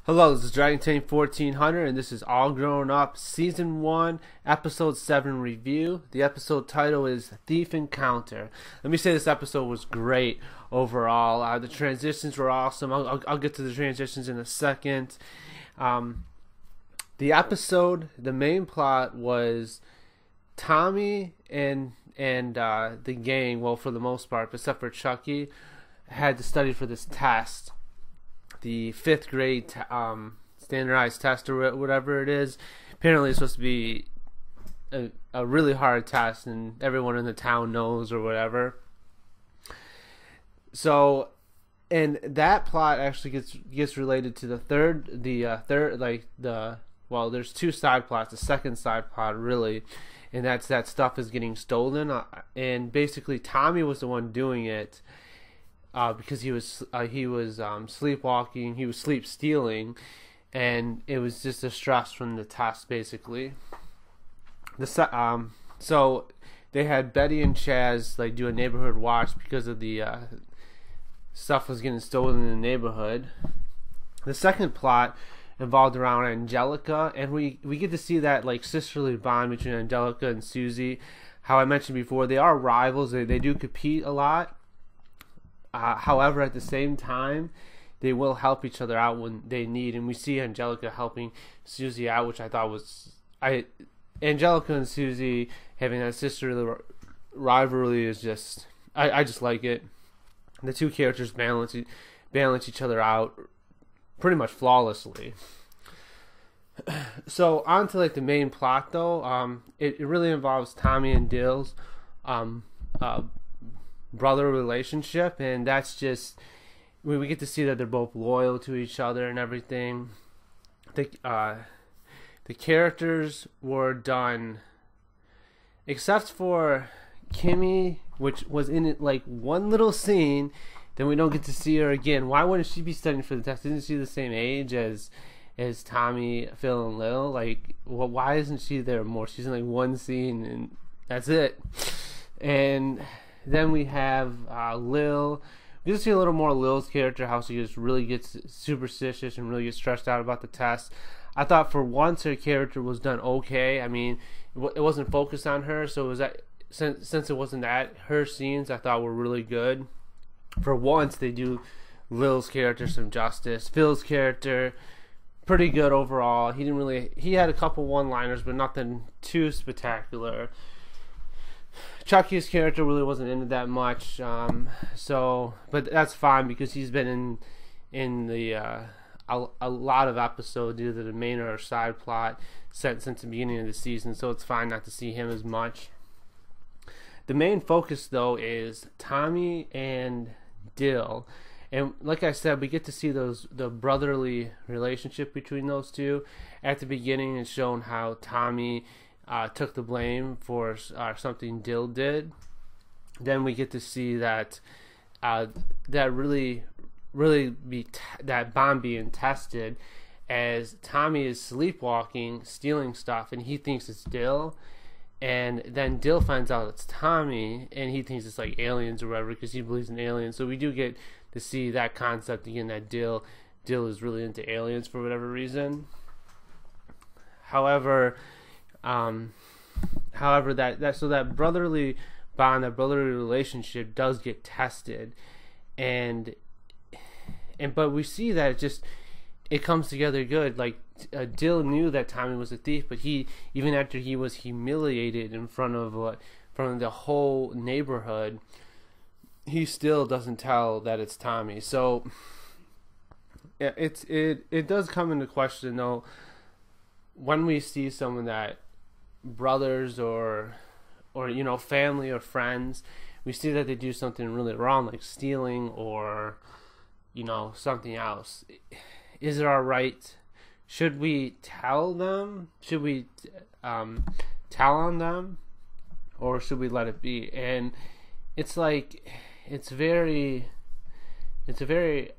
Hello, this is Dragon Tank 1400, and this is All Grown Up Season 1, Episode 7 review. The episode title is Thief Encounter. Let me say this episode was great overall. The transitions were awesome. I'll get to the transitions in a second. The episode, the main plot was Tommy and the gang, well, for the most part, except for Chucky, had to study for this test. The 5th grade standardized test or whatever it is. Apparently it's supposed to be a really hard test, and everyone in the town knows or whatever. So, and that plot actually gets related to well, there's two side plots. The second side plot, really, and that's that stuff is getting stolen, and basically Tommy was the one doing it. Because he was sleepwalking, he was sleep stealing, and it was just a stress from the test, basically. So they had Betty and Chaz do a neighborhood watch because of the stuff was getting stolen in the neighborhood. The second plot involved around Angelica, and we get to see that sisterly bond between Angelica and Susie. How I mentioned before, they are rivals. They do compete a lot. However, at the same time, they will help each other out when they need, and we see Angelica helping Susie out, which I thought was Angelica and Susie having that sisterly rivalry is just I just like it. The two characters balance each other out pretty much flawlessly. So on to the main plot though. It really involves Tommy and Dill's brother relationship, and that's just we get to see that they're both loyal to each other and everything. The characters were done, except for Kimmy, which was in it one little scene. Then we don't get to see her again. Why wouldn't she be studying for the test? Isn't she the same age as Tommy, Phil, and Lil? Why isn't she there more? She's in one scene and that's it. And then we have Lil. We just see a little more of Lil's character, how she just really gets superstitious and really gets stressed out about the test. I thought for once her character was done okay. I mean, it wasn't focused on her, so it was since it wasn't that, her scenes I thought were really good. For once, they do Lil's character some justice. Phil's character, pretty good overall. He had a couple one-liners, but nothing too spectacular. Chucky's character really wasn't into that much, but that's fine because he's been in a lot of episodes, either the main or side plot, since the beginning of the season, so it's fine not to see him as much. The main focus, though, is Tommy and Dill, and like I said, we get to see the brotherly relationship between those two. At the beginning, it's shown how Tommy took the blame for something Dill did. Then we get to see that that bond being tested as Tommy is sleepwalking, stealing stuff, and he thinks it's Dill. And then Dill finds out it's Tommy, and he thinks it's aliens or whatever because he believes in aliens. So we do get to see that concept again, that Dill is really into aliens for whatever reason. However, that brotherly bond, that brotherly relationship does get tested, but we see that it comes together good. Dill knew that Tommy was a thief, but even after he was humiliated in front of the whole neighborhood, he still doesn't tell that it's Tommy. So it does come into question though, when we see someone that brothers or family or friends, we see that they do something really wrong, like stealing or something else. Is it our right? Should we tell them? Should we tell on them, or should we let it be? And it's a very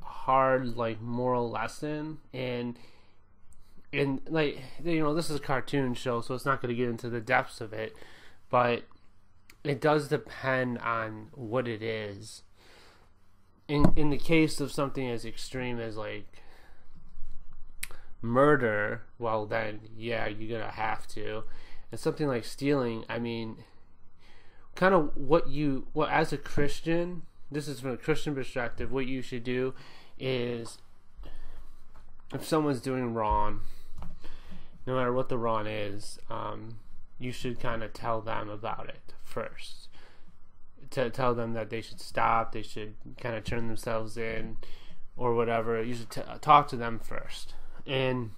hard moral lesson, and this is a cartoon show, so it's not going to get into the depths of it, but it does depend on what it is. In the case of something as extreme as murder, well then, yeah, you're gonna have to. And something like stealing, I mean, kind of what as a Christian, this is from a Christian perspective, what you should do is, if someone's doing wrong, no matter what the wrong is, you should kind of tell them about it first. To tell them that they should stop, they should kind of turn themselves in, or whatever. You should talk to them first. And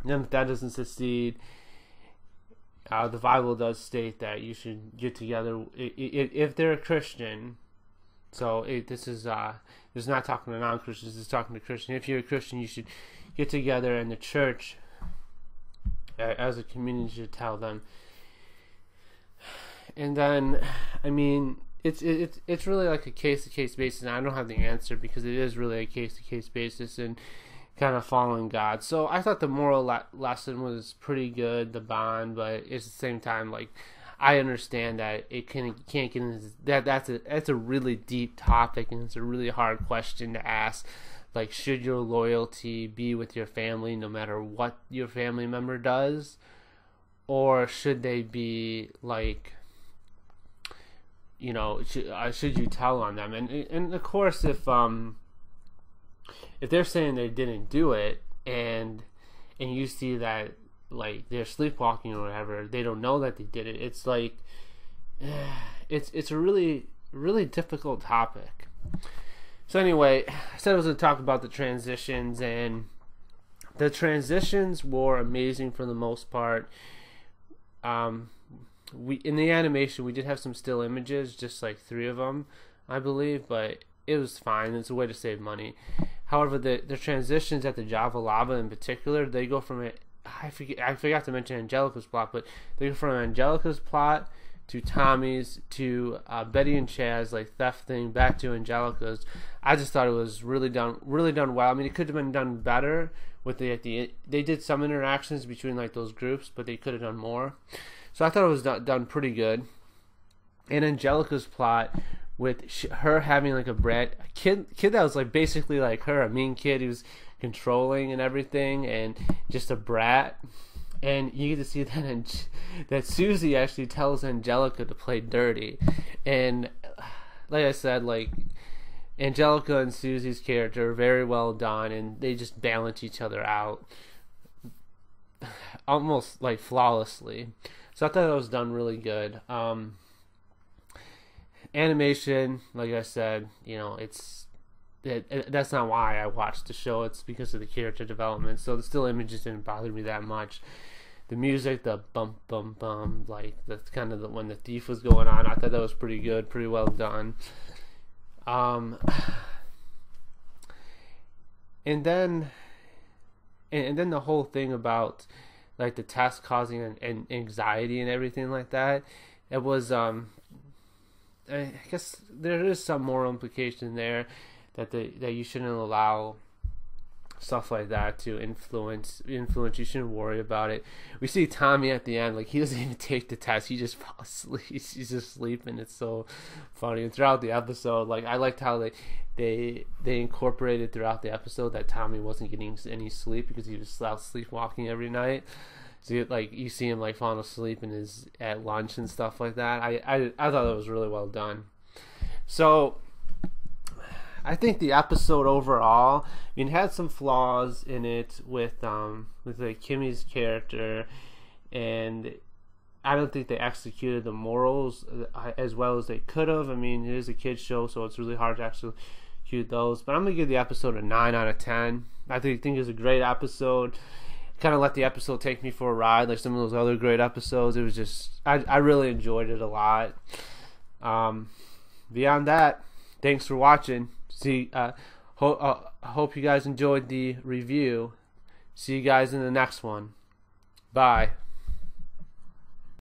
then if that doesn't succeed, the Bible does state that you should get together if they're a Christian. So this is not talking to non-Christians, this is talking to Christians. If you're a Christian, you should get together in the church as a community, should tell them. And then, I mean, it's really like a case-to-case basis, and I don't have the answer because it is really a case-to-case basis and kind of following God. So I thought the moral lesson was pretty good, the bond, but at the same time, like, I understand that it can't get into that's a really deep topic, and it's a really hard question to ask. Like, should your loyalty be with your family no matter what your family member does, or should they be like, you know, should you tell on them? And of course, if they're saying they didn't do it, and you see that, like, they're sleepwalking or whatever, they don't know that they did it, it's like, it's a really, really difficult topic. So anyway, I said I was going to talk about the transitions, and the transitions were amazing for the most part. We in the animation, we did have some still images, just like 3 of them, I believe, but it was fine. It's a way to save money. However, the transitions at the Java Lava in particular, they go from it. I forgot to mention Angelica's plot, but they go from Angelica's plot to Tommy's to Betty and Chaz, like, theft thing, back to Angelica's. I just thought it was really done well. I mean, it could have been done better with they did some interactions between, like, those groups, but they could have done more. So I thought it was done pretty good. And Angelica's plot with her having, like, a kid that was, like, basically like her, a mean kid who's controlling and everything, and just a brat. And you get to see that Susie actually tells Angelica to play dirty. And like I said, like, Angelica and Susie's character are very well done, and they just balance each other out almost, like, flawlessly. So I thought that was done really good. Animation, like I said, you know, that's not why I watched the show. It's because of the character development. So the still images didn't bother me that much. The music, the bum bum bum, like, that's kind of when the thief was going on, I thought that was pretty good, pretty well done. And then the whole thing about, like, the test causing an anxiety and everything like that. It was I guess there is some moral implication there that you shouldn't allow stuff like that to influence. You shouldn't worry about it. We see Tommy at the end, like, he doesn't even take the test, he just falls asleep. He's just sleeping. It's so funny. And throughout the episode, like, I liked how they incorporated throughout the episode that Tommy wasn't getting any sleep because he was out sleepwalking every night. So, like, you see him, like, falling asleep at lunch and stuff like that. I thought that was really well done. So I think the episode overall, I mean, had some flaws in it with like Kimmy's character, and I don't think they executed the morals as well as they could have. I mean, it is a kids show, so it's really hard to execute those. But I'm gonna give the episode a 9 out of 10. I think it's a great episode. Kind of let the episode take me for a ride, like some of those other great episodes. It was just, I really enjoyed it a lot. Beyond that, thanks for watching. Hope you guys enjoyed the review. See you guys in the next one. Bye.